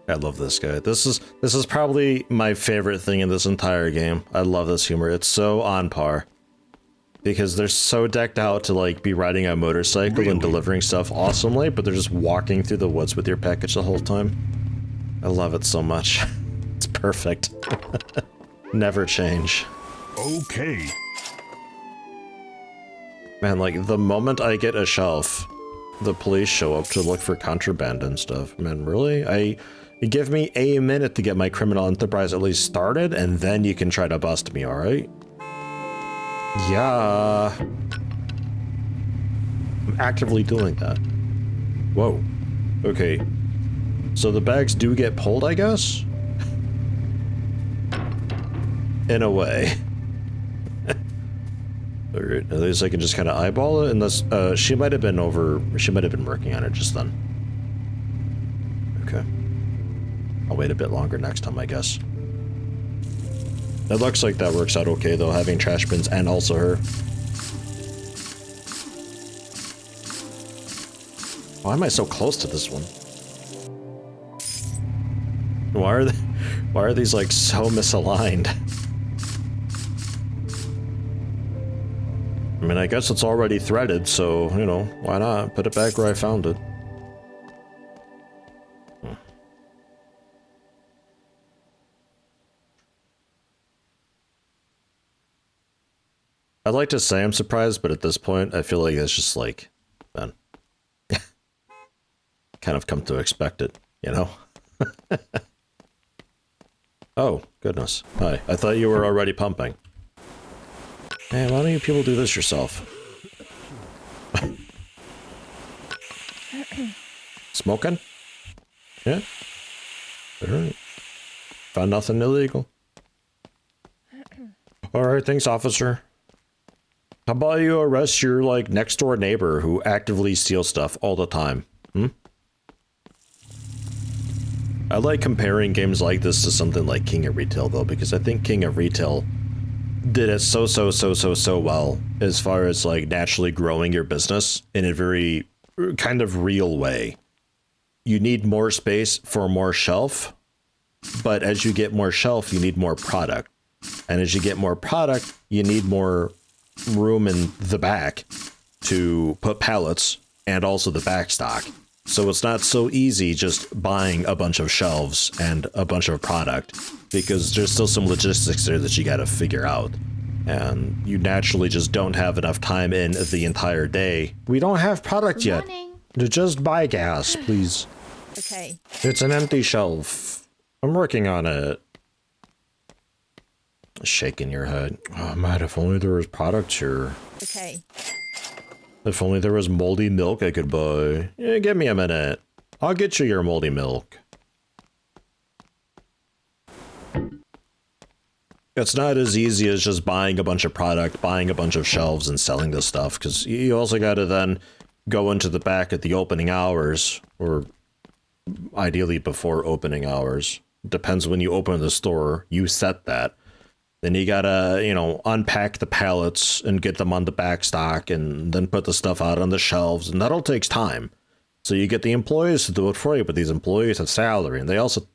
I love this guy. This is probably my favorite thing in this entire game. I love this humor. It's so on par. Because they're so decked out to like be riding a motorcycle and delivering stuff awesomely, but they're just walking through the woods with your package the whole time. I love it so much. It's perfect. Never change. Okay. Man, like the moment I get a shelf, the police show up to look for contraband and stuff. Man, really? You give me a minute to get my criminal enterprise at least started, and then you can try to bust me, alright? Yeah. I'm actively doing that. Whoa. Okay. So the bags do get pulled, I guess? In a way. Alright, at least I can just kind of eyeball it, unless, she might have been working on it just then. Okay. I'll wait a bit longer next time, I guess. It looks like that works out okay, though, having trash bins and also her. Why am I so close to this one? Why are these, like, so misaligned? I mean, I guess it's already threaded, so, you know, why not? Put it back where I found it. I'd like to say I'm surprised, but at this point, I feel like it's just like, man, kind of come to expect it, you know? Oh, goodness. Hi. I thought you were already pumping. Hey, why don't you people do this yourself? Smoking? Yeah? Alright. Found nothing illegal. Alright, thanks, officer. How about you arrest your, like, next-door neighbor who actively steals stuff all the time? Hmm? I like comparing games like this to something like King of Retail, though, because I think King of Retail did it so well as far as, like, naturally growing your business in a very kind of real way. You need more space for more shelf, but as you get more shelf, you need more product. And as you get more product, you need more room in the back to put pallets and also the back stock. So it's not so easy just buying a bunch of shelves and a bunch of product, because there's still some logistics there that you got to figure out. And you naturally just don't have enough time in the entire day. We don't have product yet. Just buy gas, please. Okay. It's an empty shelf. I'm working on it. Shaking your head. Oh man, if only there was product here. Okay. If only there was moldy milk I could buy. Yeah, give me a minute. I'll get you your moldy milk. It's not as easy as just buying a bunch of product, buying a bunch of shelves, and selling this stuff, because you also got to then go into the back at the opening hours, or ideally before opening hours. Depends when you open the store, you set that. Then you gotta, you know, unpack the pallets and get them on the back stock and then put the stuff out on the shelves, and that all takes time. So you get the employees to do it for you, but these employees have salary, and they also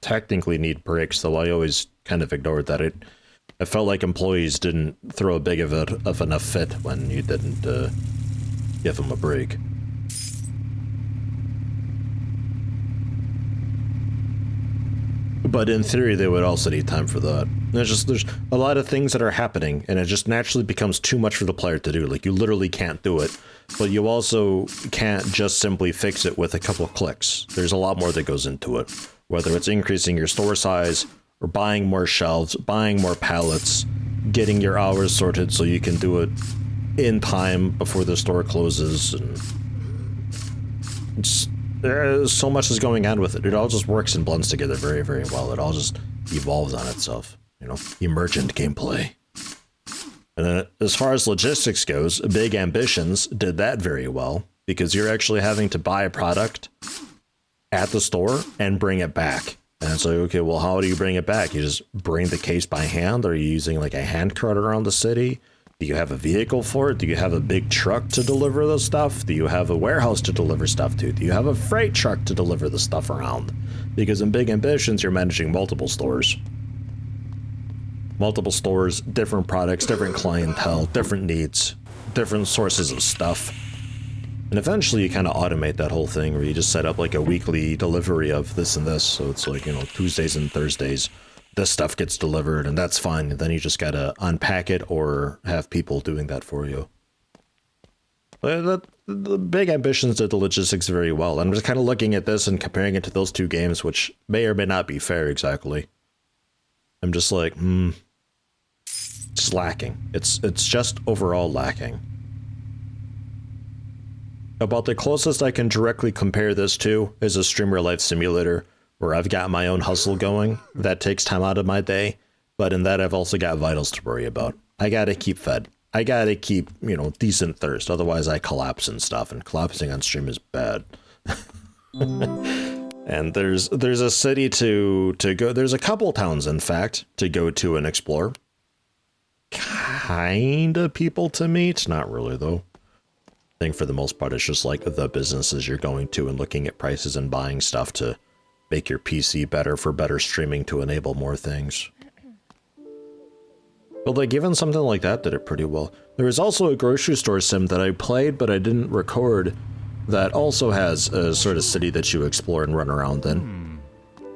technically need breaks, though I always kind of ignored that. I felt like employees didn't throw a big of enough fit when you didn't give them a break. But in theory, they would also need time for that. There's a lot of things that are happening, and it just naturally becomes too much for the player to do. Like, you literally can't do it, but you also can't just simply fix it with a couple of clicks. There's a lot more that goes into it, whether it's increasing your store size, or buying more shelves, buying more pallets, getting your hours sorted so you can do it in time before the store closes, and there's so much is going on with it. It all just works and blends together very, very well. It all just evolves on itself, you know, emergent gameplay. And then as far as logistics goes, Big Ambitions did that very well, because you're actually having to buy a product at the store and bring it back. And it's like, okay, well, how do you bring it back? You just bring the case by hand? Or are you using like a hand cart around the city? Do you have a vehicle for it? Do you have a big truck to deliver the stuff? Do you have a warehouse to deliver stuff to? Do you have a freight truck to deliver the stuff around? Because in Big Ambitions, you're managing multiple stores. Multiple stores, different products, different clientele, different needs, different sources of stuff. And eventually you kind of automate that whole thing where you just set up like a weekly delivery of this and this. So it's like, you know, Tuesdays and Thursdays, this stuff gets delivered and that's fine. And then you just got to unpack it or have people doing that for you. But the Big Ambitions did the logistics very well. I'm just kind of looking at this and comparing it to those two games, which may or may not be fair exactly. I'm just like, it's lacking. It's just overall lacking. About the closest I can directly compare this to is a Streamer Life Simulator, where I've got my own hustle going. That takes time out of my day, but in that I've also got vitals to worry about. I gotta keep fed. I gotta keep, you know, decent thirst, otherwise I collapse and stuff, and collapsing on stream is bad. And there's a city to go, there's a couple towns, in fact, to go to and explore. Kinda people to meet, not really though. I think for the most part it's just like the businesses you're going to and looking at prices and buying stuff to make your PC better for better streaming to enable more things. But like even something like that did it pretty well. There was also a grocery store sim that I played but I didn't record that also has a sort of city that you explore and run around in.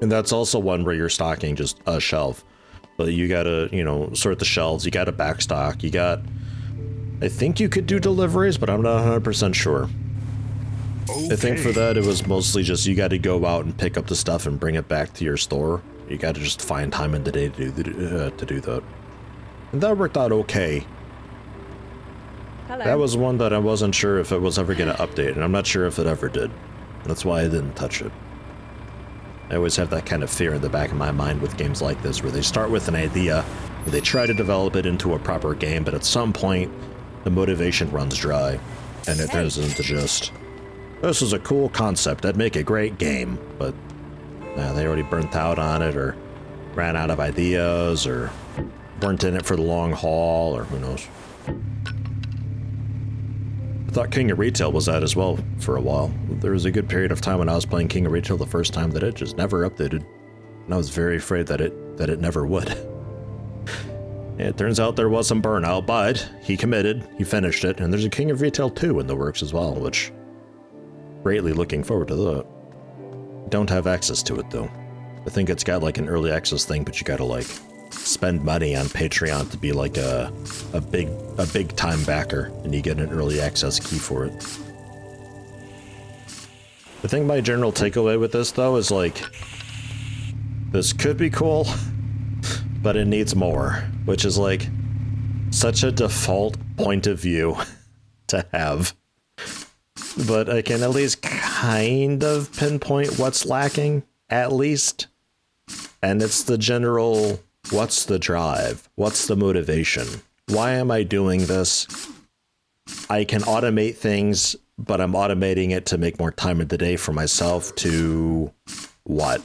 And that's also one where you're stocking just a shelf. But you gotta, you know, sort the shelves, you gotta backstock, you got... I think you could do deliveries, but I'm not 100% sure. Okay. I think for that it was mostly just you got to go out and pick up the stuff and bring it back to your store. You got to just find time in the day to do that. And that worked out okay. Hello. That was one that I wasn't sure if it was ever going to update, and I'm not sure if it ever did. That's why I didn't touch it. I always have that kind of fear in the back of my mind with games like this, where they start with an idea, where they try to develop it into a proper game, but at some point, the motivation runs dry, and it doesn't just... This is a cool concept, that'd make a great game, but they already burnt out on it, or ran out of ideas, or weren't in it for the long haul, or who knows. I thought King of Retail was that as well for a while. There was a good period of time when I was playing King of Retail the first time that it just never updated, and I was very afraid that it never would. It turns out there was some burnout, but he committed, he finished it, and there's a King of Retail 2 in the works as well, which greatly looking forward to that. Don't have access to it though. I think it's got like an early access thing, but you gotta like spend money on Patreon to be like a big time backer, and you get an early access key for it. I think my general takeaway with this though is like, this could be cool, but it needs more, which is like such a default point of view to have. But I can at least kind of pinpoint what's lacking, at least. And it's the general, what's the drive? What's the motivation? Why am I doing this? I can automate things, but I'm automating it to make more time in the day for myself to, what?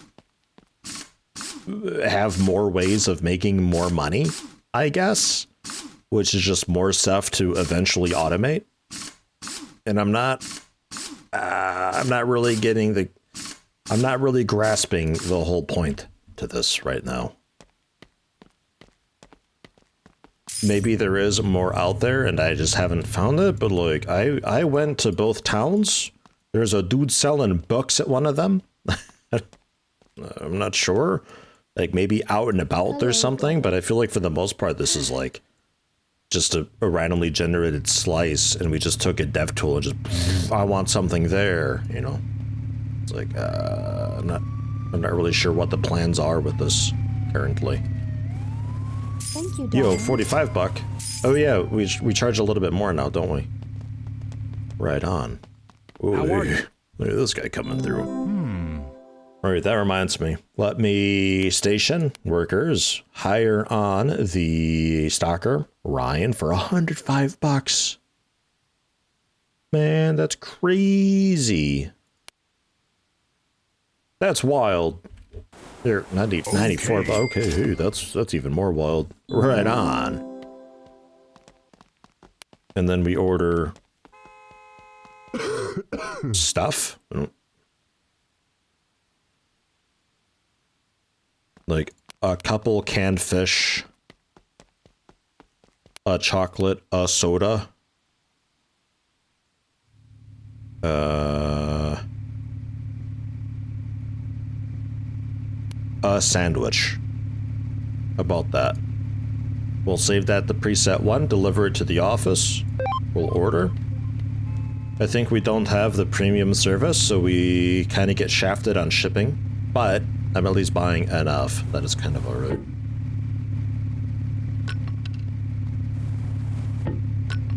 Have more ways of making more money, I guess, which is just more stuff to eventually automate. And I'm not really grasping the whole point to this right now. Maybe there is more out there and I just haven't found it, but like I went to both towns. There's a dude selling books at one of them. I'm not sure. Like maybe out and about there's something, but I feel like for the most part this is like just a randomly generated slice, and we just took a dev tool and just, I want something there, you know. It's like I'm not really sure what the plans are with this currently. Thank you, Yo, 45 buck. Oh yeah, we charge a little bit more now, don't we? Right on. Ooh, look at this guy coming through. Alright, that reminds me. Let me station workers hire on the stalker, Ryan, for 105 bucks. Man, that's crazy. That's wild. There, 94 bucks. Okay, hey, that's even more wild. Right on. And then we order stuff. Like a couple canned fish, a chocolate, a soda, a sandwich. About that. We'll save that to preset 1, deliver it to the office. We'll order. I think we don't have the premium service, so we kind of get shafted on shipping, but I'm at least buying enough that it's kind of alright.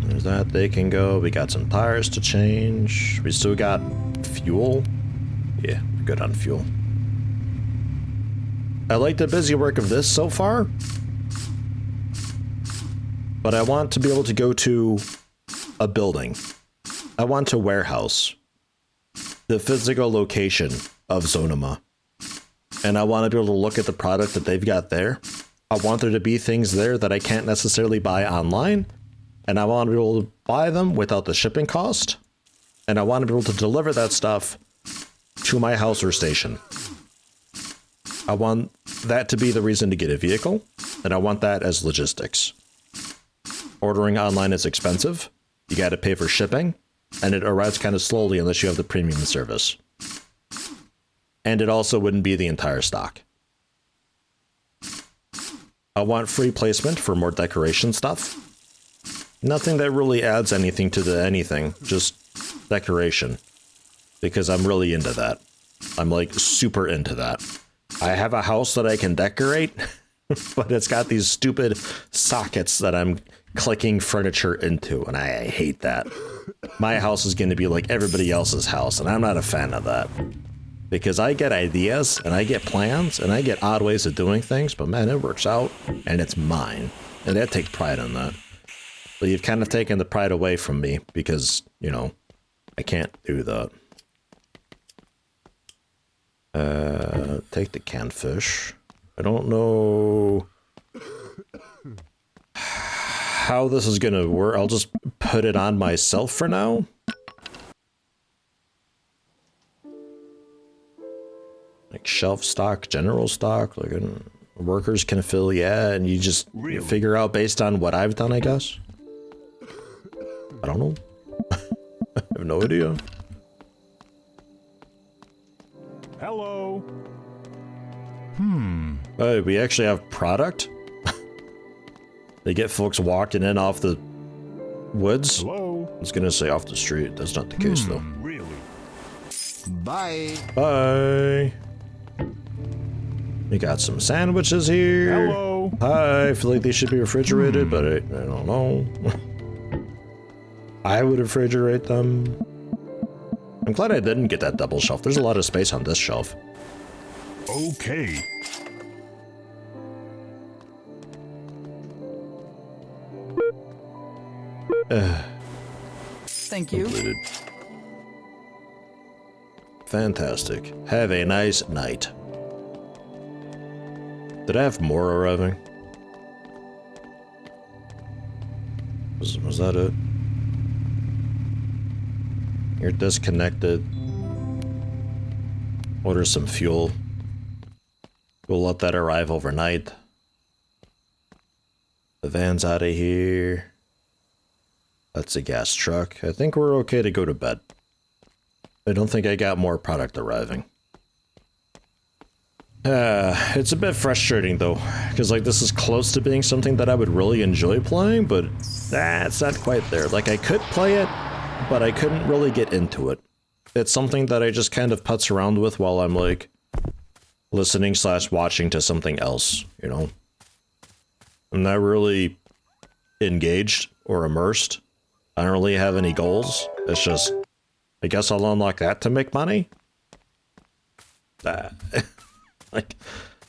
There's that, they can go. We got some tires to change. We still got fuel. Yeah, we're good on fuel. I like the busy work of this so far, but I want to be able to go to a building. I want a warehouse, the physical location of Zonoma, and I want to be able to look at the product that they've got there. I want there to be things there that I can't necessarily buy online, and I want to be able to buy them without the shipping cost, and I want to be able to deliver that stuff to my house or station. I want that to be the reason to get a vehicle, and I want that as logistics. Ordering online is expensive. You got to pay for shipping, and it arrives kind of slowly unless you have the premium service. And it also wouldn't be the entire stock. I want free placement for more decoration stuff. Nothing that really adds anything to the anything, just decoration. Because I'm really into that. I'm like super into that. I have a house that I can decorate, but it's got these stupid sockets that I'm clicking furniture into, and I hate that. My house is going to be like everybody else's house, and I'm not a fan of that. Because I get ideas, and I get plans, and I get odd ways of doing things, but man, it works out, and it's mine. And I take pride in that. But you've kind of taken the pride away from me, because, you know, I can't do that. Take the canned fish. I don't know how this is gonna work. I'll just put it on myself for now. Like shelf stock, general stock, like workers can fill, yeah, and you just figure out based on what I've done, I guess. I don't know. I have no idea. Hello. Hey, we actually have product. They get folks walking in off the woods. Hello. I was gonna say off the street. That's not the case though. Really? Bye. Bye. We got some sandwiches here. Hello. Hi, I feel like they should be refrigerated, but I don't know. I would refrigerate them. I'm glad I didn't get that double shelf. There's a lot of space on this shelf. Okay. Thank you. Completed. Fantastic. Have a nice night. Did I have more arriving? Was that it? You're disconnected. Order some fuel. We'll let that arrive overnight. The van's out of here. That's a gas truck. I think we're okay to go to bed. I don't think I got more product arriving. It's a bit frustrating though, because like this is close to being something that I would really enjoy playing, but that's not quite there. Like I could play it, but I couldn't really get into it. It's something that I just kind of putz around with while I'm like listening / watching to something else, you know? I'm not really engaged or immersed. I don't really have any goals. It's just, I guess I'll unlock that to make money. Like,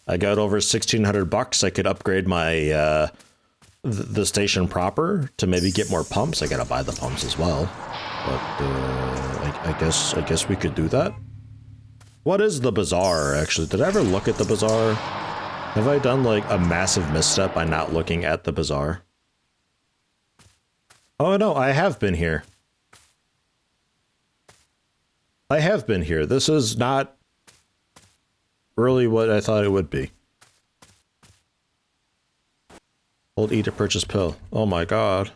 I got over 1,600 bucks. I could upgrade my the station proper to maybe get more pumps. I gotta buy the pumps as well, but I guess we could do that. What is the bazaar actually? Did I ever look at the bazaar? Have I done like a massive misstep by not looking at the bazaar? Oh no, I have been here. I have been here. This is not really what I thought it would be. Hold E to purchase pill. Oh my god.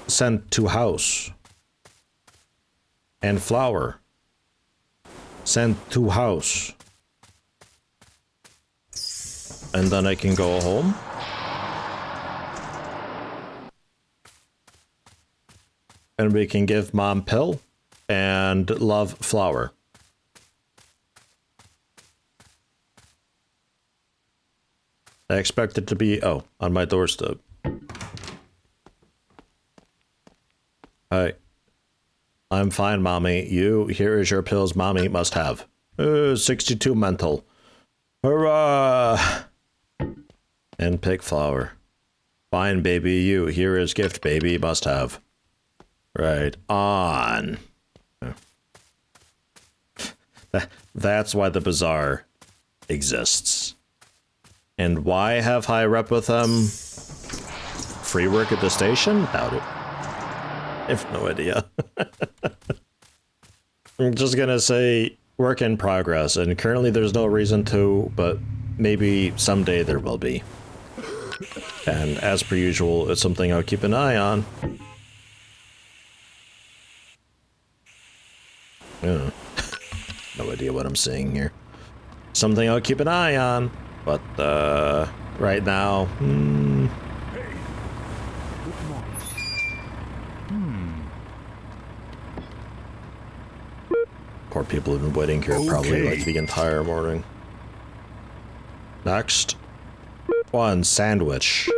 Send to house. And flower. Send to house. And then I can go home. And we can give mom pill and love flower. I expect it to be, oh, on my doorstep. Hi. I'm fine, mommy. Here is your pills mommy must have. 62 mental. Hurrah! And pig flower. Fine, baby. Here is gift baby must have. Right on. That's why the bazaar exists. And why have high rep with them? Free work at the station? Doubt it. I have no idea. I'm just gonna say work in progress, and currently there's no reason to, but maybe someday there will be. And as per usual, it's something I'll keep an eye on. No idea what I'm saying here. Something I'll keep an eye on, but right now, Poor people have been waiting here probably like the entire morning. Next. One sandwich.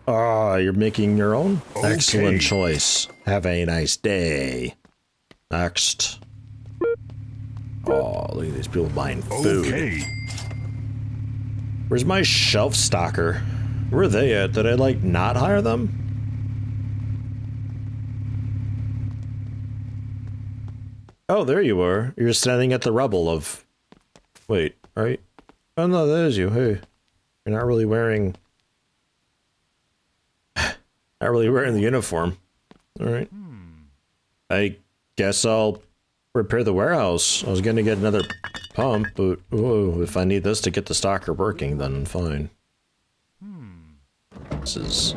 Oh, you're making your own? Okay. Excellent choice. Have a nice day. Next. Oh, look at these people buying food. Okay. Where's my shelf stocker? Where are they at? Did I, like, not hire them? Oh, there you are. You're standing at the rubble of... Wait, right? Oh, no, that is you. Hey. You're not really wearing... not really wearing the uniform. Alright. I guess I'll repair the warehouse. I was gonna get another pump, but whoa, if I need this to get the stocker working, then fine. This is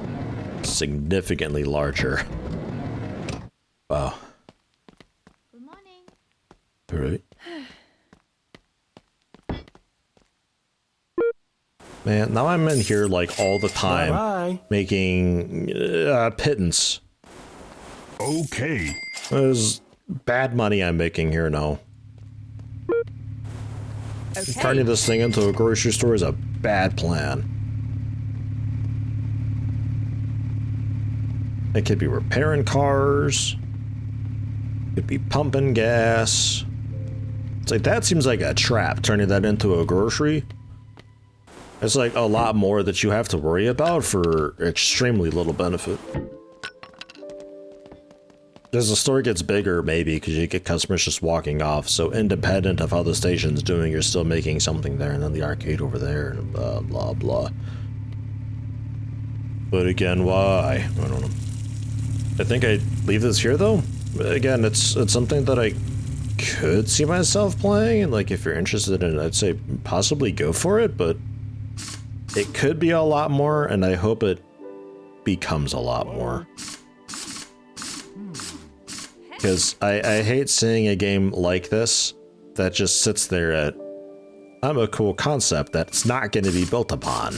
significantly larger. Wow. Good morning. Alright. Man, now I'm in here like all the time, Bye-bye. making pittance. Okay. There's bad money I'm making here now. Okay. Turning this thing into a grocery store is a bad plan. It could be repairing cars. Could be pumping gas. It's like, that seems like a trap, turning that into a grocery. It's like a lot more that you have to worry about for extremely little benefit. As the store gets bigger, maybe, because you get customers just walking off, so independent of how the station's doing, you're still making something there, and then the arcade over there, and blah, blah, blah. But again, why? I don't know. I think I leave this here, though. Again, it's something that I could see myself playing, and like, if you're interested in it, I'd say possibly go for it, but it could be a lot more, and I hope it becomes a lot more. Because I hate seeing a game like this that just sits there at, I'm a cool concept that's not going to be built upon.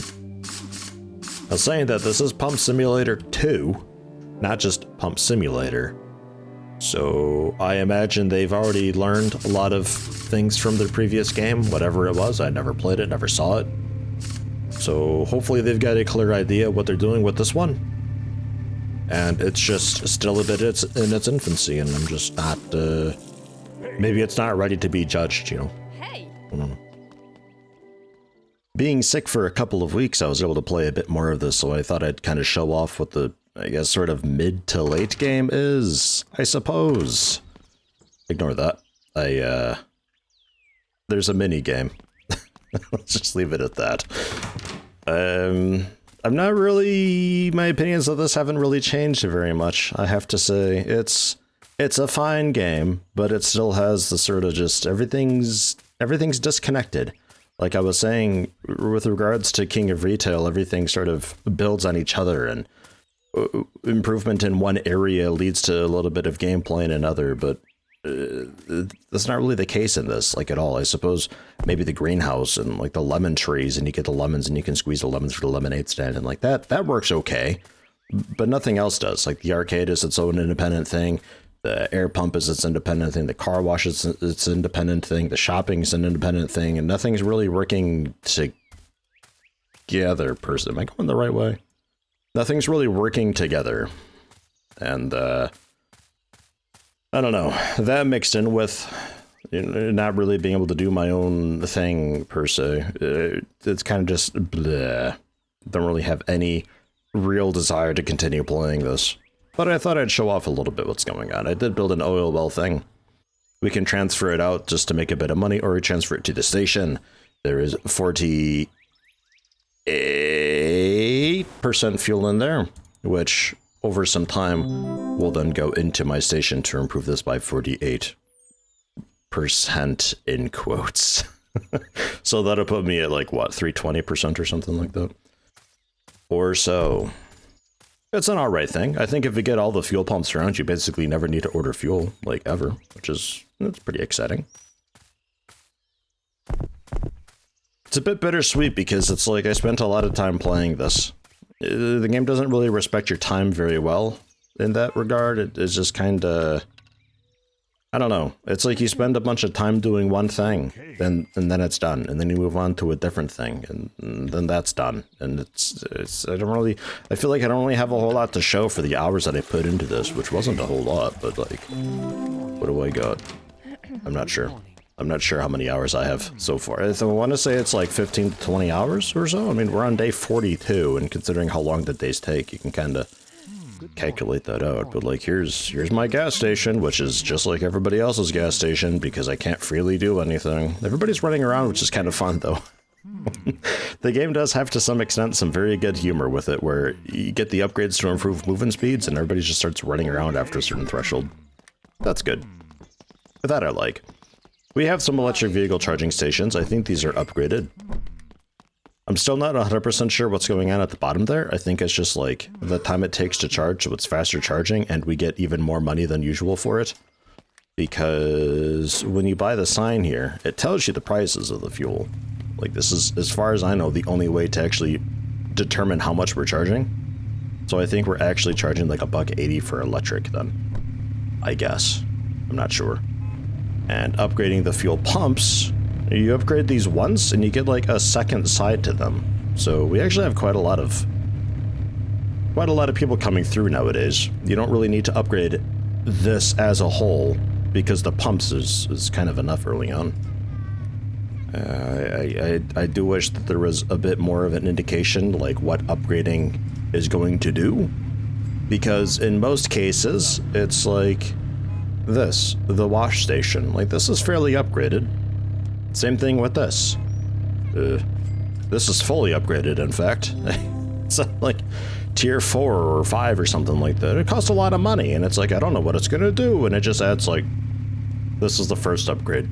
I'm saying that this is Pump Simulator 2, not just Pump Simulator. So I imagine they've already learned a lot of things from their previous game, whatever it was. I never played it, never saw it. So hopefully they've got a clear idea what they're doing with this one. And it's just still a bit in its infancy, and I'm just not, maybe it's not ready to be judged, you know? Hey. I don't know. Being sick for a couple of weeks, I was able to play a bit more of this, so I thought I'd kind of show off what the, I guess, sort of mid to late game is, I suppose. Ignore that. There's a mini game. Let's just leave it at that. I'm not really, my opinions of this haven't really changed very much. I have to say it's a fine game, but it still has the sort of just everything's disconnected. Like I was saying, with regards to King of Retail, everything sort of builds on each other, and improvement in one area leads to a little bit of gameplay in another, but that's not really the case in this, like, at all. I suppose maybe the greenhouse and like the lemon trees, and you get the lemons and you can squeeze the lemons for the lemonade stand, and like that works okay, but nothing else does. Like the arcade is its own independent thing, the air pump is its independent thing, the car wash is its independent thing, the shopping is an independent thing, and nothing's really working together per se. Am I going the right way? Nothing's really working together, and I don't know, that mixed in with not really being able to do my own thing per se, it's kind of just bleh. Don't really have any real desire to continue playing this. But I thought I'd show off a little bit what's going on. I did build an oil well thing. We can transfer it out just to make a bit of money, or transfer it to the station. There is 48% fuel in there, which over some time will then go into my station to improve this by 48% in quotes. So that'll put me at like, what, 320% or something like that? Or so. It's an alright thing. I think if you get all the fuel pumps around, you basically never need to order fuel, like, ever, which is, it's pretty exciting. It's a bit bittersweet because it's like I spent a lot of time playing this. The game doesn't really respect your time very well in that regard. It's just kind of, I don't know. It's like you spend a bunch of time doing one thing, and then it's done, and then you move on to a different thing, and then that's done. And it's I feel like I don't really have a whole lot to show for the hours that I put into this, which wasn't a whole lot, but like, what do I got? I'm not sure. I'm not sure how many hours I have so far. I want to say it's like 15 to 20 hours or so. I mean, we're on day 42, and considering how long the days take, you can kind of calculate that out. But like, here's my gas station, which is just like everybody else's gas station because I can't freely do anything. Everybody's running around, which is kind of fun though. The game does have, to some extent, some very good humor with it, where you get the upgrades to improve movement speeds and everybody just starts running around after a certain threshold. That's good. That I like. We have some electric vehicle charging stations. I think these are upgraded. I'm still not 100% sure what's going on at the bottom there. I think it's just like the time it takes to charge, so it's faster charging, and we get even more money than usual for it. Because when you buy the sign here, it tells you the prices of the fuel. Like, this is, as far as I know, the only way to actually determine how much we're charging. So I think we're actually charging like $1.80 for electric then, I guess. I'm not sure. And upgrading the fuel pumps, you upgrade these once and you get like a second side to them. So we actually have quite a lot of people coming through nowadays. You don't really need to upgrade this as a whole because the pumps is kind of enough early on. I do wish that there was a bit more of an indication like what upgrading is going to do, because in most cases it's like this, the wash station. Like, this is fairly upgraded. Same thing with this. This is fully upgraded, in fact. It's like tier 4 or 5 or something like that. It costs a lot of money, and it's like, I don't know what it's gonna do, and it just adds like, this is the first upgrade.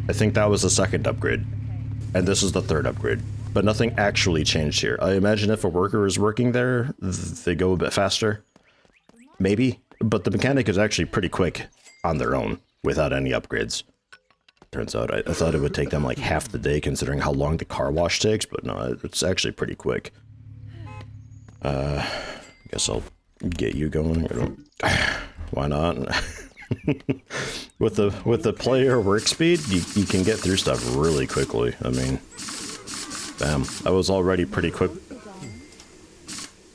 I think that was the second upgrade. And this is the third upgrade. But nothing actually changed here. I imagine if a worker is working there, they go a bit faster. Maybe. But the mechanic is actually pretty quick on their own, without any upgrades. Turns out, I thought it would take them like half the day considering how long the car wash takes, but no, it's actually pretty quick. I guess I'll get you going. Why not? With the player work speed, you can get through stuff really quickly. I mean, bam. I was already pretty quick.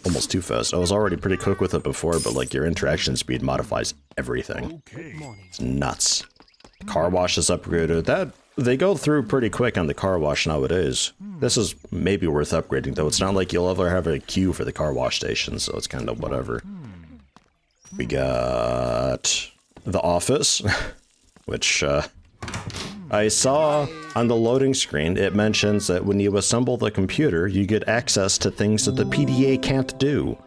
Almost too fast. I was already pretty quick with it before, but like, your interaction speed modifies everything. It's nuts. Car wash is upgraded. They go through pretty quick on the car wash nowadays. This is maybe worth upgrading, though. It's not like you'll ever have a queue for the car wash station, so it's kind of whatever. We got the office, which I saw on the loading screen, it mentions that when you assemble the computer, you get access to things that the PDA can't do.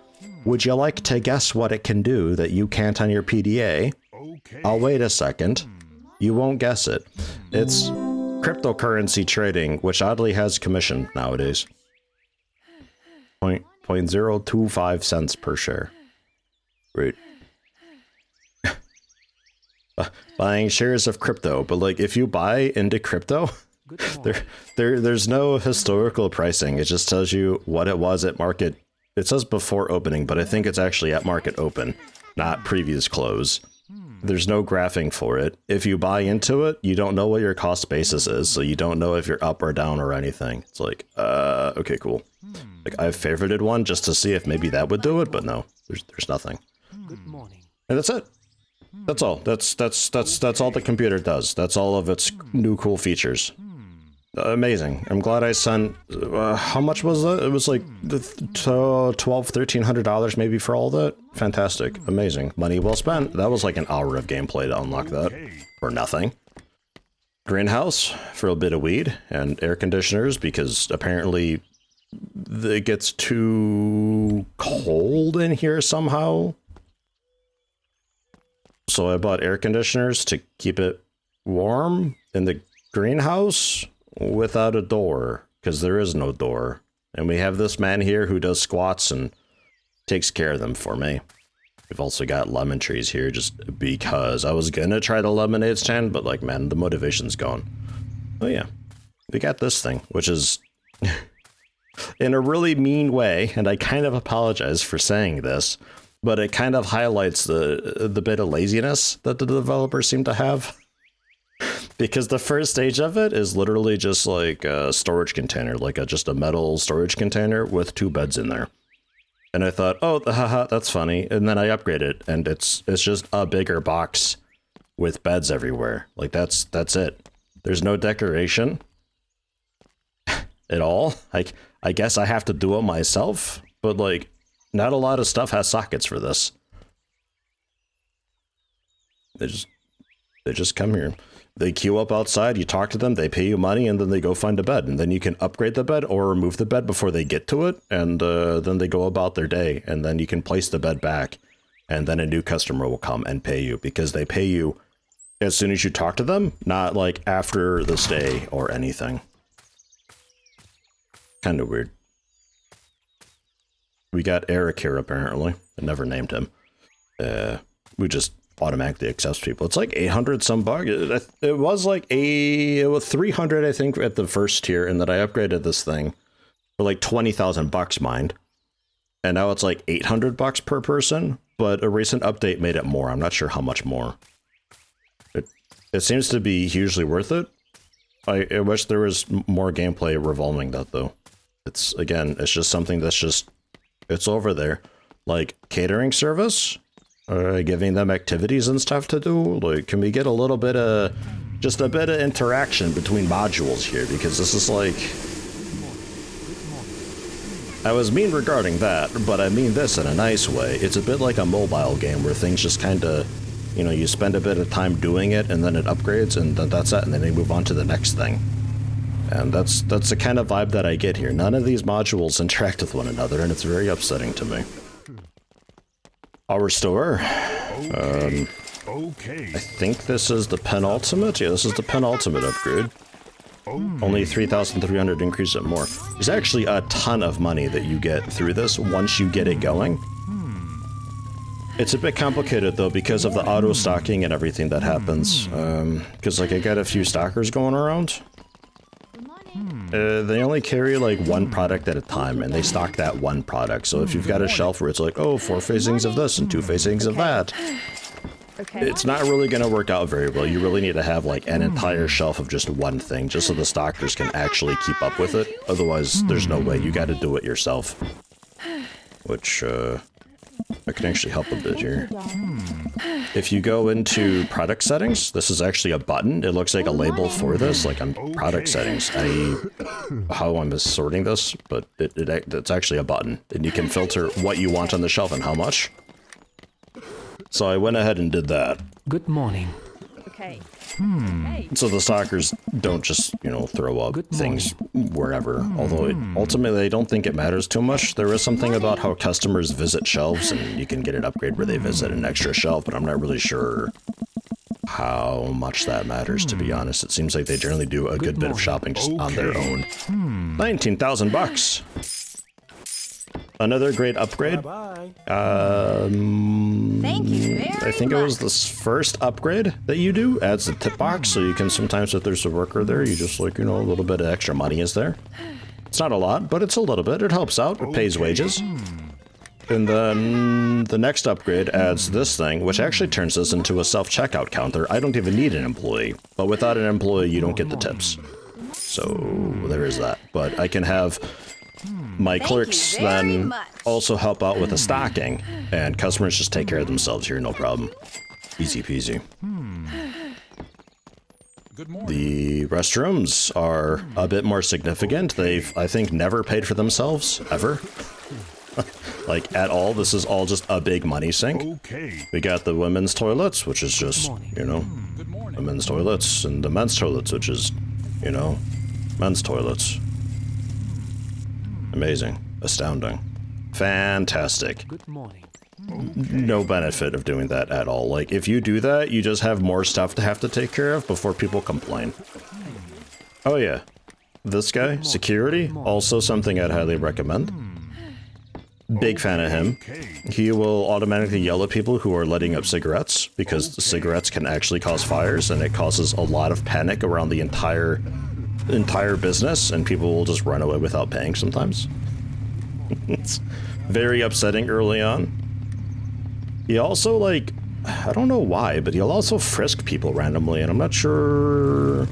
Would you like to guess what it can do that you can't on your PDA? Okay. I'll wait a second. You won't guess it. It's cryptocurrency trading, which oddly has commission nowadays. 0.025 cents per share. Right. Buying shares of crypto, but like if you buy into crypto, there's no historical pricing. It just tells you what it was at market. It says before opening, but I think it's actually at market open, not previous close. There's no graphing for it. If you buy into it, you don't know what your cost basis is, so you don't know if you're up or down or anything. It's like, okay, cool. Like I've favorited one just to see if maybe that would do it, but no, there's nothing. Good morning. And that's it. That's all. That's all the computer does. That's all of its new cool features. Amazing. I'm glad I sent, how much was that? It was like $1,300 maybe for all that. Fantastic. Amazing. Money well spent. That was like an hour of gameplay to unlock that for nothing. Greenhouse for a bit of weed and air conditioners because apparently it gets too cold in here somehow. So I bought air conditioners to keep it warm in the greenhouse without a door, because there is no door. And we have this man here who does squats and takes care of them for me. We've also got lemon trees here just because I was gonna try the lemonade stand, but like, man, the motivation's gone. Oh yeah, we got this thing, which is in a really mean way, and I kind of apologize for saying this, but it kind of highlights the bit of laziness that the developers seem to have. Because the first stage of it is literally just like a storage container, like just a metal storage container with 2 beds in there. And I thought, oh, haha, that's funny. And then I upgrade it, and it's just a bigger box with beds everywhere. Like that's it. There's no decoration at all. I guess I have to do it myself, but like not a lot of stuff has sockets for this. They just come here. They queue up outside, you talk to them, they pay you money, and then they go find a bed. And then you can upgrade the bed or remove the bed before they get to it, and then they go about their day. And then you can place the bed back, and then a new customer will come and pay you, because they pay you as soon as you talk to them, not like after the stay or anything. Kind of weird. We got Eric here, apparently. I never named him. We just automatically accepts people. It's like 800 some bucks. It was like it was 300, I think, at the first tier, and then I upgraded this thing for like 20,000 bucks, mind. And now it's like 800 bucks per person, but a recent update made it more. I'm not sure how much more. It seems to be hugely worth it. I wish there was more gameplay revolving that, though. It's, again, it's just something that's just, it's over there. Like, catering service? Giving them activities and stuff to do? Like, can we get a little bit of, just a bit of interaction between modules here? Because this is like, I was mean regarding that, but I mean this in a nice way. It's a bit like a mobile game where things just kind of, you know, you spend a bit of time doing it and then it upgrades and then that's it, and then they move on to the next thing. And that's the kind of vibe that I get here. None of these modules interact with one another, and it's very upsetting to me. Our store. Okay. I think this is the penultimate. Yeah, this is the penultimate upgrade. Only 3,300 increase it more. There's actually a ton of money that you get through this once you get it going. It's a bit complicated though because of the auto stocking and everything that happens. Because like I got a few stockers going around. They only carry like one product at a time, and they stock that one product. So if you've got a shelf where it's like, oh, 4 facings of this and 2 facings of that, it's not really going to work out very well. You really need to have like an entire shelf of just one thing, just so the stockers can actually keep up with it. Otherwise, there's no way. You got to do it yourself. Which, I can actually help a bit here. If you go into product settings, this is actually a button. It looks like a label for this, like on product settings. How I'm sorting this, but it's actually a button. And you can filter what you want on the shelf and how much. So I went ahead and did that. Good morning. Okay. Okay. So the stalkers don't just, you know, throw up things wherever. Although ultimately I don't think it matters too much. There is something about how customers visit shelves, and you can get an upgrade where they visit an extra shelf, but I'm not really sure how much that matters, to be honest. It seems like they generally do a good bit of shopping just on their own. 19,000 bucks. Another great upgrade. Thank you very I think it was this first upgrade that you do adds a tip box, so you can sometimes, if there's a worker there, you just like, you know, a little bit of extra money is there. It's not a lot, but it's a little bit. It helps out. It pays wages. And then the next upgrade adds this thing, which actually turns this into a self-checkout counter. I don't even need an employee, but without an employee, you don't get the tips. So there is that. But I can have my clerks then also help out with the stocking, and customers just take care of themselves here, no problem. Easy peasy. The restrooms are a bit more significant. They've, I think, never paid for themselves, ever. Like, at all. This is all just a big money sink. Okay. We got the women's toilets, which is just, you know, the men's toilets, and the men's toilets, which is, you know, men's toilets. Amazing. Astounding. Fantastic. Good morning. No benefit of doing that at all. Like, if you do that, you just have more stuff to have to take care of before people complain. Oh yeah. This guy, security, also something I'd highly recommend. Big fan of him. He will automatically yell at people who are lighting up cigarettes, because the cigarettes can actually cause fires, and it causes a lot of panic around the entire business, and people will just run away without paying sometimes. It's very upsetting early on. He also, like, I don't know why, but he'll also frisk people randomly, and I'm not sure.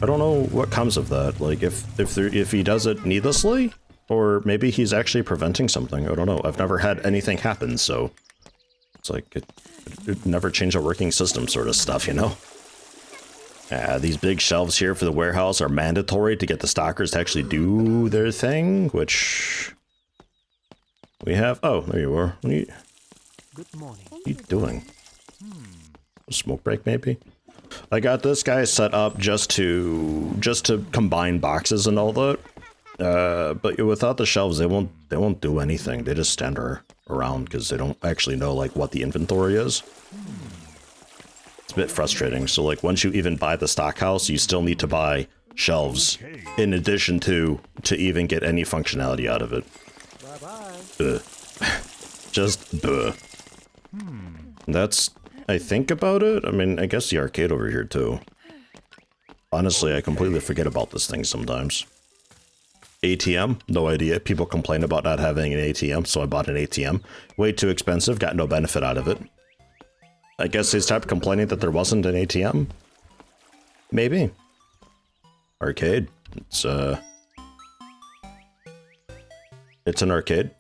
I don't know what comes of that. Like, if he does it needlessly, or maybe he's actually preventing something. I don't know. I've never had anything happen, so it's like it never changed a working system sort of stuff, you know? These big shelves here for the warehouse are mandatory to get the stockers to actually do their thing, which we have. Oh, there you are. Good morning. What are you doing? A smoke break, maybe? I got this guy set up just to combine boxes and all that. But without the shelves, they won't do anything. They just stand around because they don't actually know like what the inventory is. It's a bit frustrating. So like once you even buy the stock house, you still need to buy shelves in addition to even get any functionality out of it. Bye-bye. Just duh. That's, I think, about it. I mean, I guess the arcade over here too. Honestly, I completely forget about this thing sometimes. ATM, no idea. People complain about not having an ATM, so I bought an ATM. Way too expensive, got no benefit out of it. I guess they stopped complaining that there wasn't an ATM? Maybe. Arcade. It's an arcade.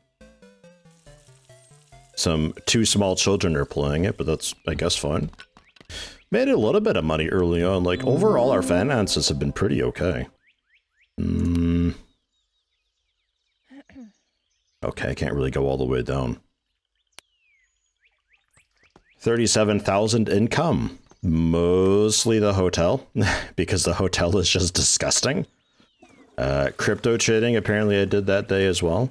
Some two small children are playing it, but that's, I guess, fine. Made a little bit of money early on. Like, overall, our finances have been pretty okay. Okay, I can't really go all the way down. 37,000 income. Mostly the hotel, because the hotel is just disgusting. Crypto trading, apparently I did that day as well.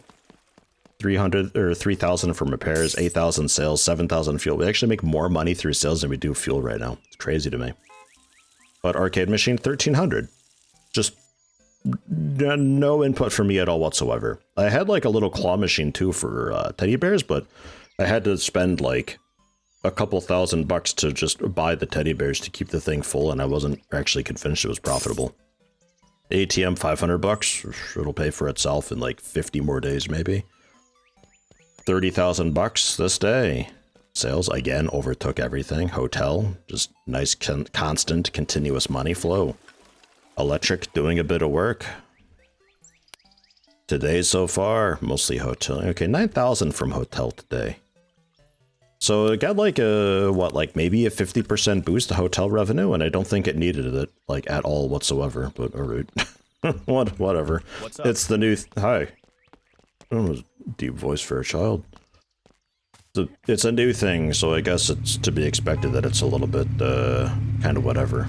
3,000 from repairs, 8,000 sales, 7,000 fuel. We actually make more money through sales than we do fuel right now. It's crazy to me. But arcade machine, 1,300. Just no input for me at all whatsoever. I had like a little claw machine too for teddy bears, but I had to spend like a couple $1,000 to just buy the teddy bears to keep the thing full, and I wasn't actually convinced it was profitable. ATM, $500. It'll pay for itself in like 50 more days, maybe. 30,000 this day. Sales again overtook everything. Hotel, just nice, constant, continuous money flow. Electric, doing a bit of work. Today so far, mostly hotel. Okay, 9,000 from hotel today. So it got like a, what, like maybe a 50% boost to hotel revenue, and I don't think it needed it, like, at all whatsoever, but alright. Whatever. What's up? It's the new, hi. Oh, deep voice for a child. It's a new thing, so I guess it's to be expected that it's a little bit, kind of whatever.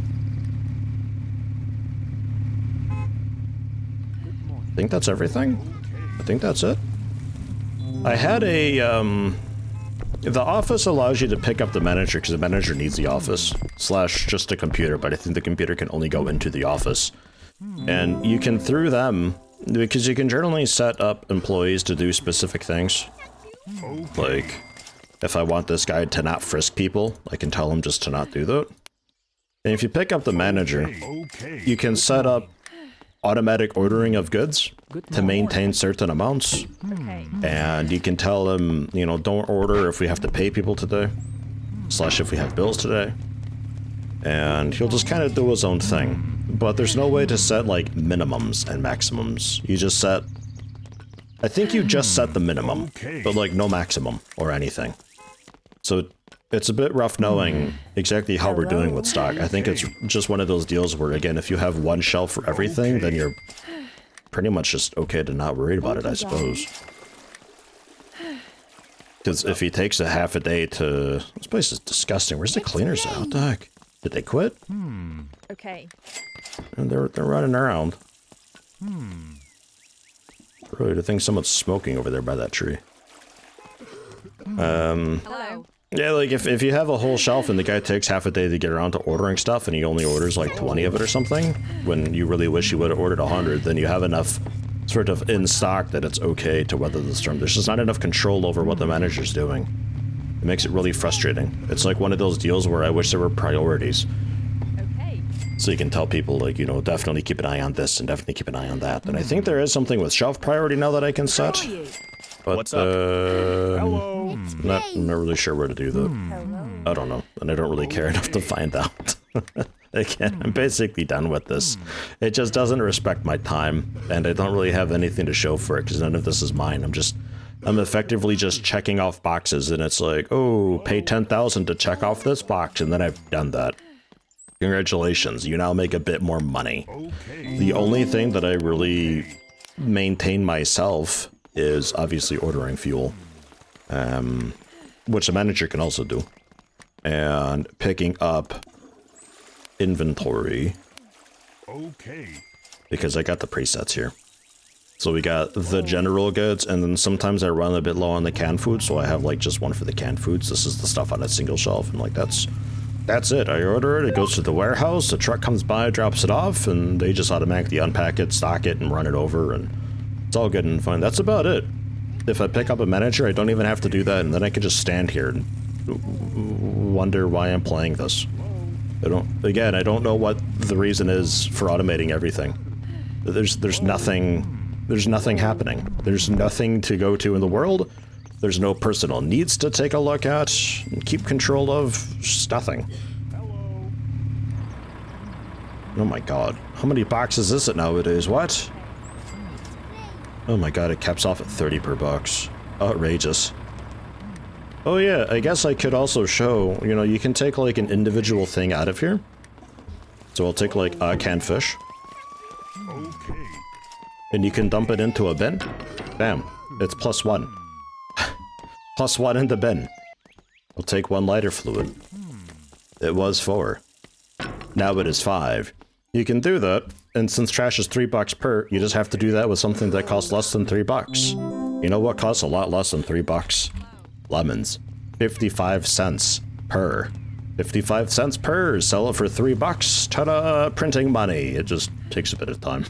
I think that's everything? I think that's it. I had a, the office allows you to pick up the manager because the manager needs the office, slash just a computer, but I think the computer can only go into the office. And you can, through them, because you can generally set up employees to do specific things. Like, if I want this guy to not frisk people, I can tell him just to not do that. And if you pick up the manager, you can set up automatic ordering of goods to maintain certain amounts. Okay. And you can tell him, you know, don't order if we have to pay people today, slash if we have bills today. And he'll just kind of do his own thing. But there's no way to set, like, minimums and maximums. You just set... I think you just set the minimum, but, like, no maximum or anything. So it's a bit rough knowing exactly how we're doing with stock. I think it's just one of those deals where, again, if you have one shelf for everything, then you're pretty much just okay to not worry about it, I suppose. Because if he takes a half a day to... This place is disgusting. Where's the cleaners at? What the heck? Did they quit? Okay. And they're running around. Really, I think someone's smoking over there by that tree. Hello. Yeah, like if you have a whole shelf and the guy takes half a day to get around to ordering stuff and he only orders like 20 of it or something, when you really wish you would have ordered 100, then you have enough sort of in stock that it's okay to weather the storm. There's just not enough control over what the manager's doing. It makes it really frustrating. It's like one of those deals where I wish there were priorities. Okay. So you can tell people, like, you know, definitely keep an eye on this and definitely keep an eye on that. And I think there is something with shelf priority now that I can set. But, What's up? Hello. I'm not really sure where to do that. Hello. I don't know, and I don't really care enough to find out. Again, I'm basically done with this. It just doesn't respect my time, and I don't really have anything to show for it, because none of this is mine. I'm effectively just checking off boxes, and it's like, oh, pay 10,000 to check off this box, and then I've done that. Congratulations, you now make a bit more money. The only thing that I really maintain myself is obviously ordering fuel, which the manager can also do, and picking up inventory, because I got the presets here. So we got the general goods, and then sometimes I run a bit low on the canned food, so I have like just one for the canned foods. This is the stuff on a single shelf, and like that's it. I order it, it goes to the warehouse, the truck comes by, drops it off, and they just automatically unpack it, stock it, and run it over, and it's all good and fine. That's about it. If I pick up a manager, I don't even have to do that, and then I can just stand here and wonder why I'm playing this. I don't know what the reason is for automating everything. There's nothing happening. There's nothing to go to in the world. There's no personal needs to take a look at and keep control of. Just nothing. Oh my god. How many boxes is it nowadays? What? Oh my god, it caps off at 30 per box. Outrageous. Oh yeah, I guess I could also show, you know, you can take like an individual thing out of here. So I'll take like a canned fish. And you can dump it into a bin. Bam. It's +1. +1 in the bin. I'll take 1 lighter fluid. It was 4. Now it is 5. You can do that, and since trash is $3 per, you just have to do that with something that costs less than $3. You know what costs a lot less than $3? Lemons. 55 cents per. 55 cents per. Sell it for $3. Ta-da! Printing money. It just takes a bit of time.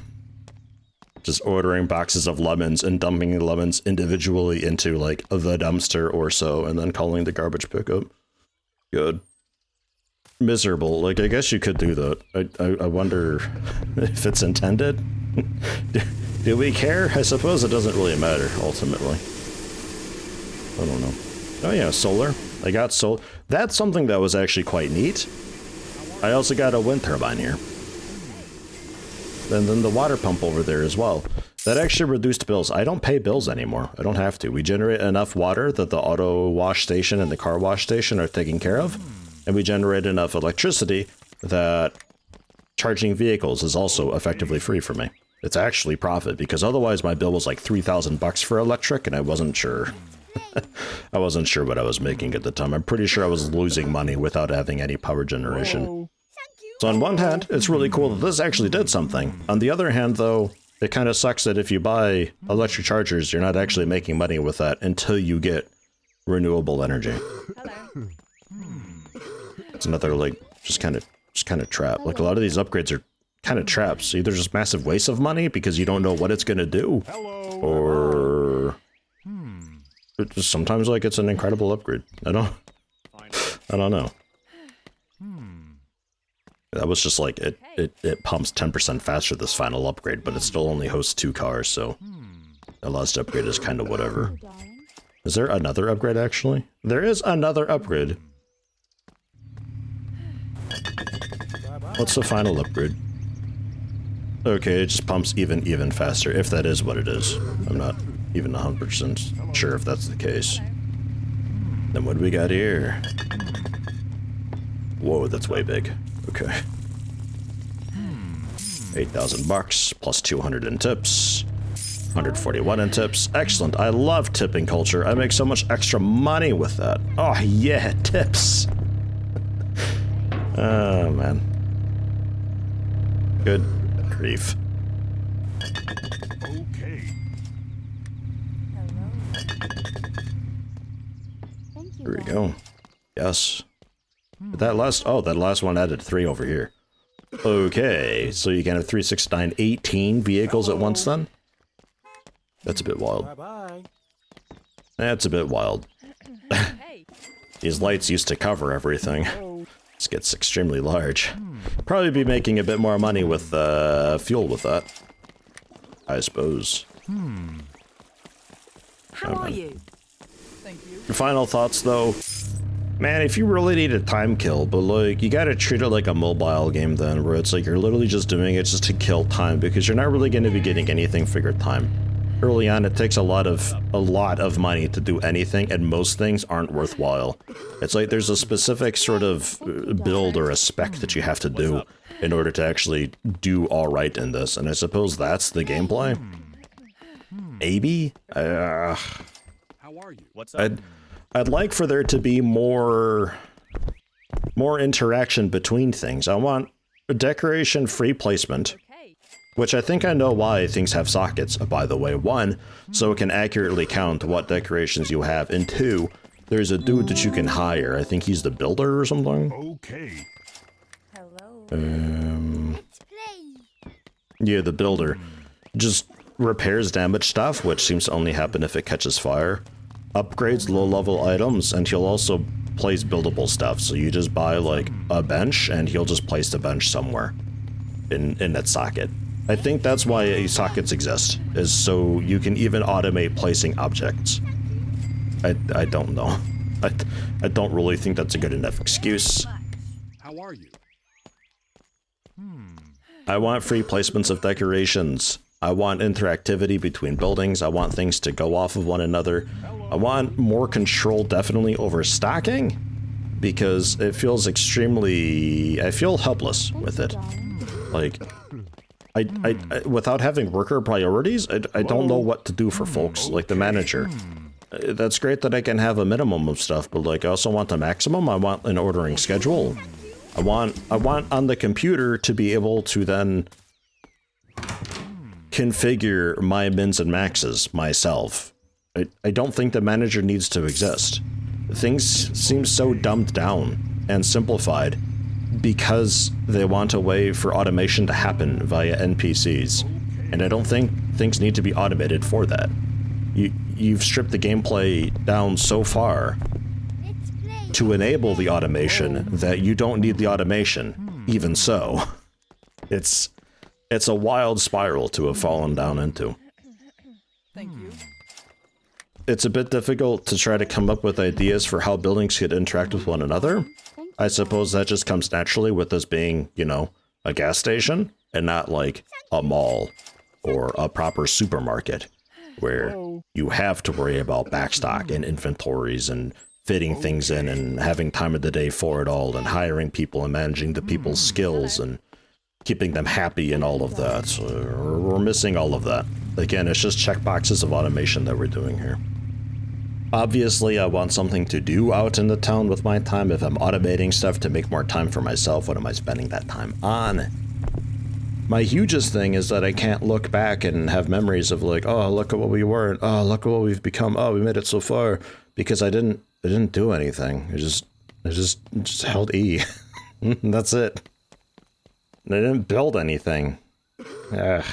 Just ordering boxes of lemons and dumping the lemons individually into, like, the dumpster or so, and then calling the garbage pickup. Good. Miserable. Like, I guess you could do that. I wonder if it's intended? Do we care? I suppose it doesn't really matter, ultimately. I don't know. Oh yeah, solar. I got solar. That's something that was actually quite neat. I also got a wind turbine here. And then the water pump over there as well. That actually reduced bills. I don't pay bills anymore. I don't have to. We generate enough water that the auto wash station and the car wash station are taken care of. And we generate enough electricity that charging vehicles is also effectively free for me. It's actually profit, because otherwise my bill was like $3,000 for electric, and I wasn't sure I wasn't sure what I was making at the time. I'm pretty sure I was losing money without having any power generation. Hello. So on one hand, it's really cool that this actually did something. On the other hand, though, it kind of sucks that if you buy electric chargers, you're not actually making money with that until you get renewable energy. Hello. It's another, like, just kind of trap. Like, a lot of these upgrades are kind of traps. Either just massive waste of money because you don't know what it's going to do, Hello. or it just sometimes, like, it's an incredible upgrade. I don't know. That was just like, it pumps 10% faster this final upgrade, but it still only hosts 2 cars, so the last upgrade is kind of whatever. Is there another upgrade, actually? There is another upgrade. What's the final upgrade? Okay, it just pumps even faster, if that is what it is. I'm not even 100% sure if that's the case. Then what do we got here? Whoa, that's way big. Okay. 8,000 bucks, plus 200 in tips. 141 in tips. Excellent. I love tipping culture. I make so much extra money with that. Oh, yeah, tips. Oh, man. Good grief. Okay. Here we go. Yes. That last one added 3 over here. Okay, so you can have 3, 6, 9, 18 vehicles at once then? That's a bit wild. Bye-bye. That's a bit wild. Hey. These lights used to cover everything. This gets extremely large. Probably be making a bit more money with fuel with that, I suppose. How are you? Thank you. Your final thoughts, though? Man, if you really need a time kill, but like, you gotta treat it like a mobile game then, where it's like you're literally just doing it just to kill time, because you're not really gonna be getting anything for your time. Early on, it takes a lot of money to do anything, and most things aren't worthwhile. It's like there's a specific sort of build or a spec that you have to do in order to actually do alright in this, and I suppose that's the gameplay? Maybe? How are you? What's up? I'd like for there to be more interaction between things. I want decoration-free placement, Okay. which I think I know why things have sockets, by the way. 1, so it can accurately count what decorations you have, and 2, there's a dude that you can hire. I think he's the builder or something. Okay. Yeah, the builder. Just repairs damaged stuff, which seems to only happen if it catches fire. Upgrades low-level items, and he'll also place buildable stuff. So you just buy, like, a bench, and he'll just place the bench somewhere in that socket. I think that's why sockets exist, is so you can even automate placing objects. I don't know. I don't really think that's a good enough excuse. How are you? I want free placements of decorations. I want interactivity between buildings. I want things to go off of one another. I want more control definitely over stocking, because it feels extremely... I feel helpless with it. Like, I without having worker priorities, I don't know what to do for folks, like the manager. That's great that I can have a minimum of stuff, but like I also want the maximum. I want an ordering schedule. I want on the computer to be able to then configure my mins and maxes myself. I don't think the manager needs to exist. Things seem so dumbed down and simplified because they want a way for automation to happen via NPCs. And I don't think things need to be automated for that. You've stripped the gameplay down so far to enable the automation that you don't need the automation, even so. It's a wild spiral to have fallen down into. Thank you. It's a bit difficult to try to come up with ideas for how buildings could interact with one another. I suppose that just comes naturally with this being, you know, a gas station, and not like a mall or a proper supermarket, where you have to worry about backstock and inventories and fitting things in and having time of the day for it all and hiring people and managing the people's skills and keeping them happy and all of that. So we're missing all of that. Again, it's just checkboxes of automation that we're doing here. obviously I want something to do out in the town with my time. If I'm automating stuff to make more time for myself, what am I spending that time on? My hugest thing is that I can't look back and have memories of like, oh, look at what we were, and oh, look at what we've become. Oh, we made it so far because I didn't do anything. I just held E. That's it. I didn't build anything. Ugh.